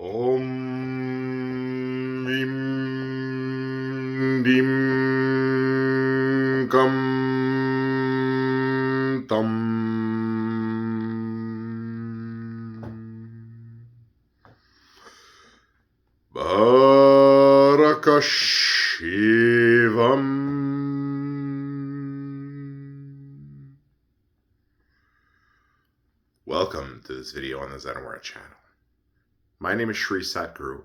Om Vim Dim Kam Tam Barakashivam. Welcome to this video on the Zen Aware channel. My name is Sri Satguru,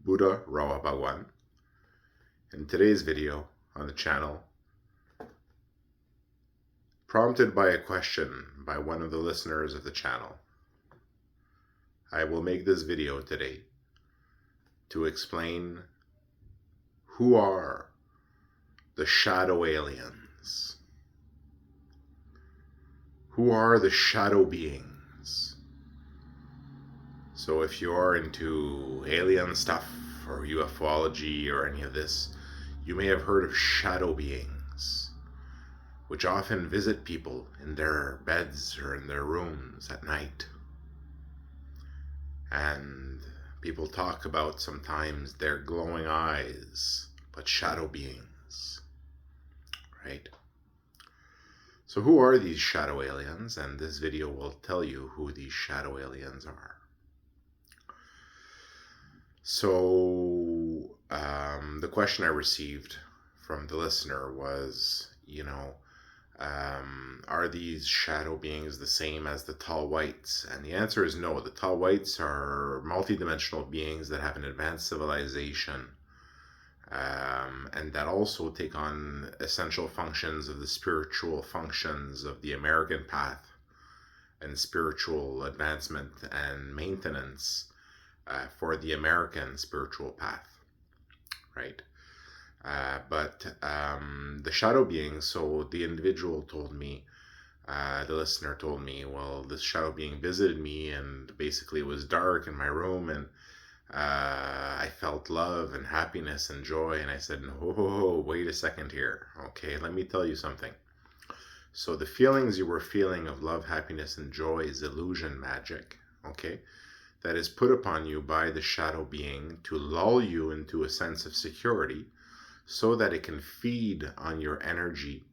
Buddha Rawa Bhagwan. In today's video on the channel, prompted by a question by one of the listeners of the channel, I will make this video today to explain who are the shadow aliens. Who are the shadow beings? So if you are into alien stuff or ufology or any of this, you may have heard of shadow beings, which often visit people in their beds or in their rooms at night. And people talk about sometimes their glowing eyes, but shadow beings, right? So who are these shadow aliens? And this video will tell you who these shadow aliens are. So the question I received from the listener was, are these shadow beings the same as the tall whites? And the answer is no. The tall whites are multidimensional beings that have an advanced civilization, and that also take on essential functions of the spiritual functions of the American path and spiritual advancement and maintenance for the American spiritual path, right? But the shadow beings, so the individual told me, the listener told me, well, this shadow being visited me and basically it was dark in my room and I felt love and happiness and joy. And I said, no, wait a second here. Okay, let me tell you something. So the feelings you were feeling of love, happiness, and joy is illusion magic, okay? That is put upon you by the shadow being to lull you into a sense of security so that it can feed on your energy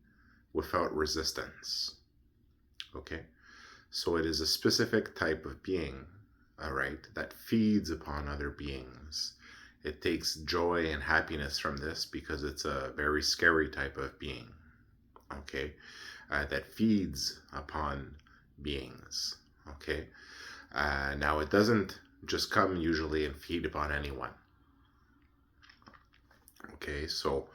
without resistance. Okay? So it is a specific type of being, all right, that feeds upon other beings. It takes joy and happiness from this because it's a very scary type of being, okay, that feeds upon beings, okay? Now, it doesn't just come usually and feed upon anyone. Okay, so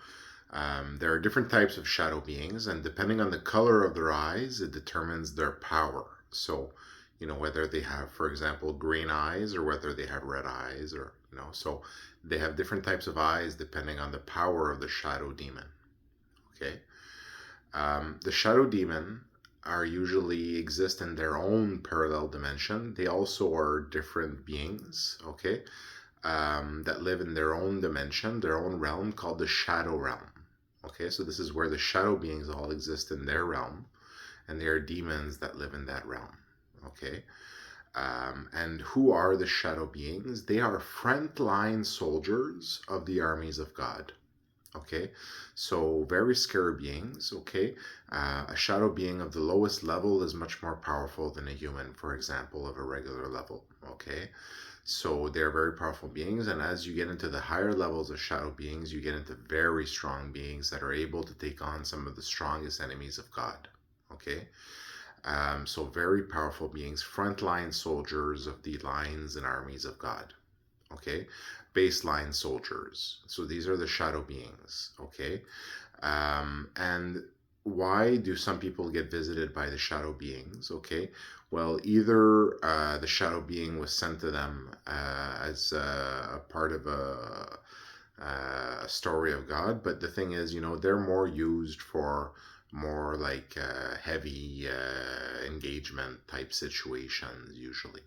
there are different types of shadow beings, and depending on the color of their eyes, it determines their power. So, whether they have, for example, green eyes or whether they have red eyes, or, so they have different types of eyes depending on the power of the shadow demon. Okay, the shadow demon are usually exist in their own parallel dimension. They also are different beings, okay, that live in their own dimension, their own realm called the shadow realm. Okay, so this is where the shadow beings all exist in their realm, and they are demons that live in that realm. Okay, and who are the shadow beings? They are frontline soldiers of the armies of God. Okay, so very scary beings. Okay, a shadow being of the lowest level is much more powerful than a human, for example, of a regular level. Okay, so they're very powerful beings, and as you get into the higher levels of shadow beings, you get into very strong beings that are able to take on some of the strongest enemies of God. Okay, so very powerful beings, frontline soldiers of the lines and armies of God. Okay, baseline soldiers. So these are the shadow beings. Okay, and why do some people get visited by the shadow beings? Okay, well, either the shadow being was sent to them as a part of a story of God, but the thing is, they're more used for more like heavy engagement type situations usually,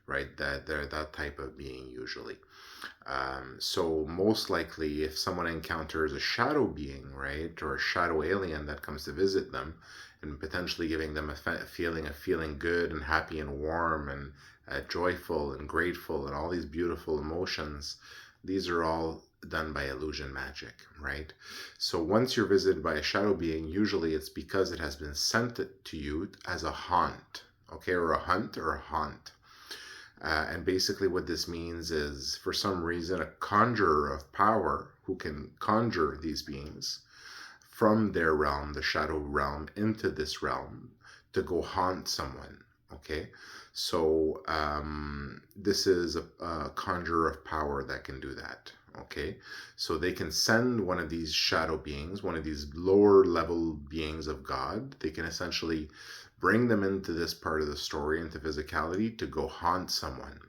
right? That they're that type of being usually. So most likely, if someone encounters a shadow being, right, or a shadow alien that comes to visit them, and potentially giving them a feeling of feeling good and happy and warm and joyful and grateful and all these beautiful emotions, these are all done by illusion magic, right? So once you're visited by a shadow being, usually it's because it has been sent to you as a haunt, okay, or a hunt or a haunt. And basically, what this means is, for some reason, a conjurer of power who can conjure these beings from their realm, the shadow realm, into this realm to go haunt someone. Okay, so this is a conjurer of power that can do that. Okay, so they can send one of these shadow beings, one of these lower level beings of God. They can essentially bring them into this part of the story, into physicality, to go haunt someone.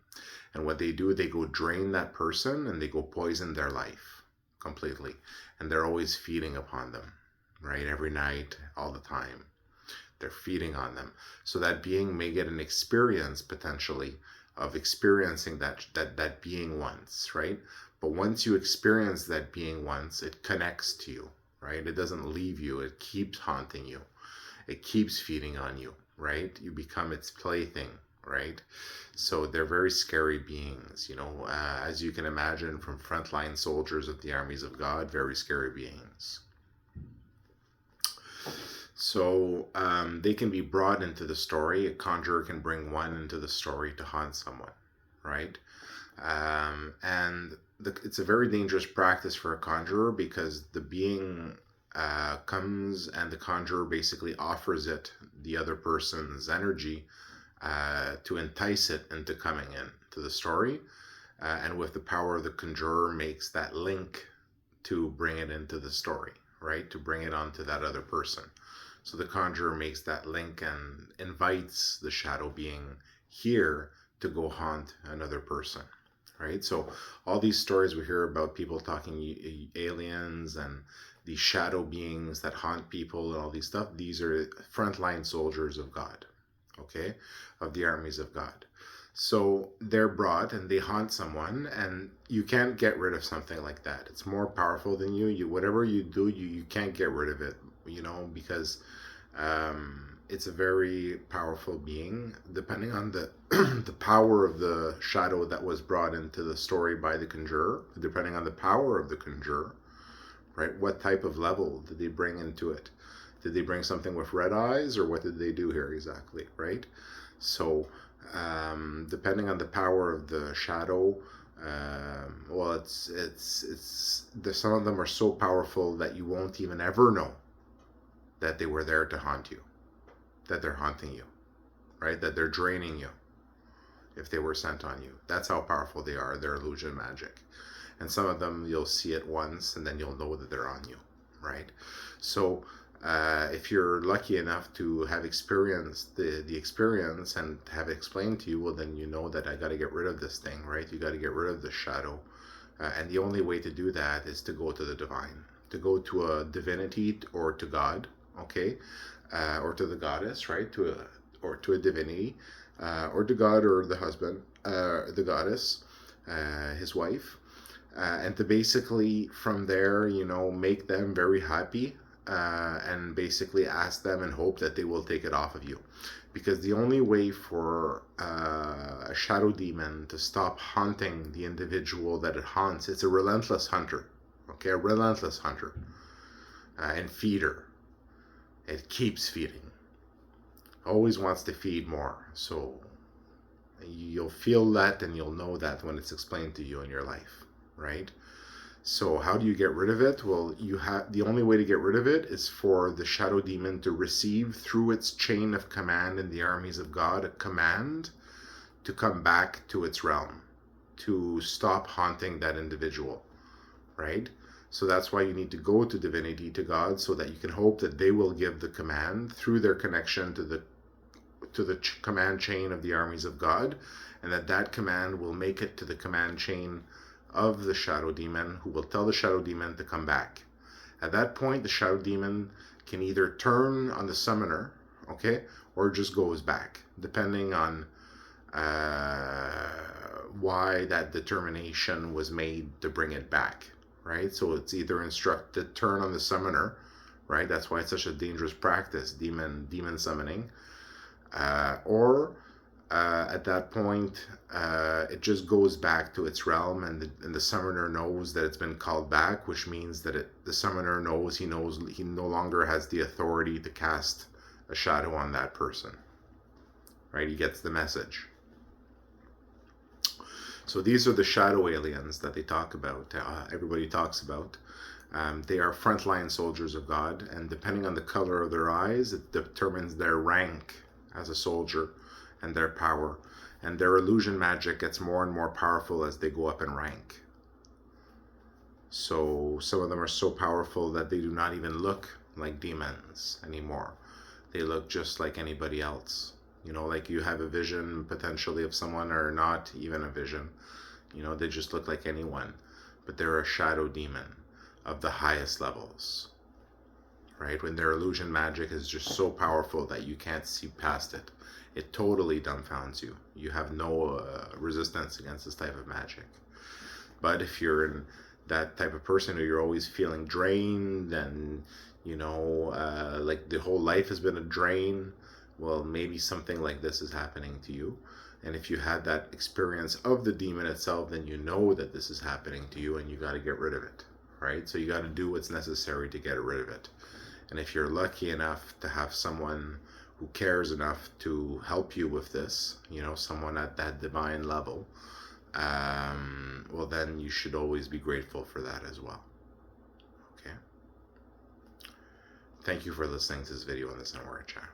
And what they do, they go drain that person and they go poison their life completely. And they're always feeding upon them, right? Every night, all the time. They're feeding on them. So that being may get an experience potentially of experiencing that being once, right? But once you experience that being once, it connects to you, right? It doesn't leave you. It keeps haunting you. It keeps feeding on you, right? You become its plaything, right? So they're very scary beings, as you can imagine from frontline soldiers of the armies of God, very scary beings. So they can be brought into the story. A conjurer can bring one into the story to haunt someone, right? And it's a very dangerous practice for a conjurer, because the being comes and the conjurer basically offers it the other person's energy to entice it into coming in to the story. And with the power of the conjurer, makes that link to bring it into the story, right? To bring it onto that other person. So the conjurer makes that link and invites the shadow being here to go haunt another person, right? So all these stories we hear about people talking aliens and these shadow beings that haunt people and all these stuff, these are frontline soldiers of God, okay, of the armies of God. So they're brought and they haunt someone, and you can't get rid of something like that. It's more powerful than you. Whatever you do, you can't get rid of it, because it's a very powerful being. Depending on the the power of the shadow that was brought into the story by the conjurer, depending on the power of the conjurer, right? What type of level did they bring into it? Did they bring something with red eyes, or what did they do here exactly, right? So depending on the power of the shadow, well, some of them are so powerful that you won't even ever know that they were there to haunt you, that they're haunting you, right? That they're draining you if they were sent on you. That's how powerful they are. They're illusion magic. And some of them you'll see it once and then you'll know that they're on you, right? So if you're lucky enough to have experienced the experience and have it explained to you, well, then you know that I got to get rid of this thing, right? You got to get rid of the shadow. And the only way to do that is to go to the divine, to go to a divinity or to God, okay? Or to the goddess, right? Or to a divinity, or to God or the husband, the goddess, his wife, and to basically from there, make them very happy, and basically ask them and hope that they will take it off of you. Because the only way for a shadow demon to stop haunting the individual that it haunts, it's a relentless hunter, okay? A relentless hunter and feeder. It keeps feeding. Always wants to feed more. So you'll feel that and you'll know that when it's explained to you in your life, right? So how do you get rid of it? Well, the only way to get rid of it is for the shadow demon to receive through its chain of command in the armies of God a command to come back to its realm, to stop haunting that individual, right? So that's why you need to go to divinity, to God, so that you can hope that they will give the command through their connection to the command chain of the armies of God, and that command will make it to the command chain of the shadow demon, who will tell the shadow demon to come back. At that point, the shadow demon can either turn on the summoner, okay, or just goes back, depending on why that determination was made to bring it back, right? So it's either instruct to turn on the summoner, right? That's why it's such a dangerous practice, demon summoning, or at that point, it just goes back to its realm, and the summoner knows that it's been called back, which means that the summoner knows he no longer has the authority to cast a shadow on that person, right? He gets the message. So these are the shadow aliens that they talk about. Everybody talks about. They are frontline soldiers of God, and depending on the color of their eyes, it determines their rank as a soldier and their power. And their illusion magic gets more and more powerful as they go up in rank. So some of them are so powerful that they do not even look like demons anymore. They look just like anybody else. You know, like you have a vision potentially of someone, or not even a vision. You know, they just look like anyone. But they're a shadow demon of the highest levels. Right? When their illusion magic is just so powerful that you can't see past it. It totally dumbfounds you. You have no resistance against this type of magic. But if you're in that type of person who you're always feeling drained, and you know, like the whole life has been a drain, well, maybe something like this is happening to you. And if you had that experience of the demon itself, then you know that this is happening to you, and you got to get rid of it, right? So you got to do what's necessary to get rid of it. And if you're lucky enough to have someone who cares enough to help you with this, you know, someone at that divine level, well, then you should always be grateful for that as well. Okay? Thank you for listening to this video on the Sunwarrior channel.